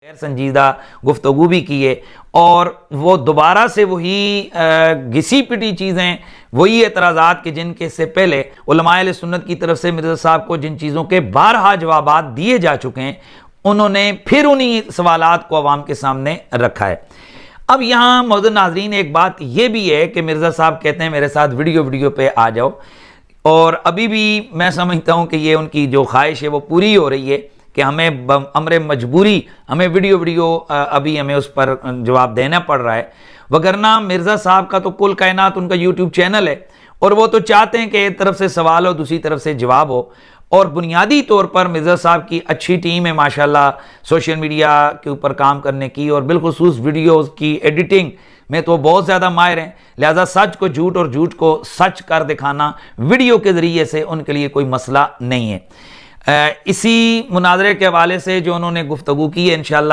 गैर संजीदा गुफ्तगू भी की है और वो दोबारा से वही घिसी पिटी चीज़ें, वही एतराज़ात के जिनके से पहले उलमाए अहले सुन्नत की तरफ से मिर्ज़ा साहब को जिन चीज़ों के बारहा जवाबात दिए जा चुके हैं, उन्होंने फिर उन्हीं सवालात को अवाम के सामने रखा है। अब यहाँ मौजूद नाज़रीन एक बात यह भी है कि मिर्ज़ा साहब कहते हैं मेरे साथ वीडियो पे आ जाओ, और अभी भी मैं समझता हूँ कि ये उनकी जो ख्वाहिश है वो पूरी हो रही है कि हमें अमरे मजबूरी हमें वीडियो अभी हमें उस पर जवाब देना पड़ रहा है, वगरना मिर्ज़ा साहब का तो कुल कायनात उनका यूट्यूब चैनल है और वो तो चाहते हैं कि एक तरफ से सवाल हो दूसरी तरफ से जवाब हो। और बुनियादी तौर पर मिर्ज़ा साहब की अच्छी टीम है माशाल्लाह सोशल मीडिया के ऊपर काम करने की, और बिलखुसूस वीडियोज़ की एडिटिंग में तो बहुत ज़्यादा माहिर हैं। लिहाजा सच को झूठ और झूठ को सच कर दिखाना वीडियो के ज़रिए से उनके लिए कोई मसला नहीं है। इसी मुनाजरे के हवाले से जो उन्होंने गुफ्तगू की है इंशाअल्लाह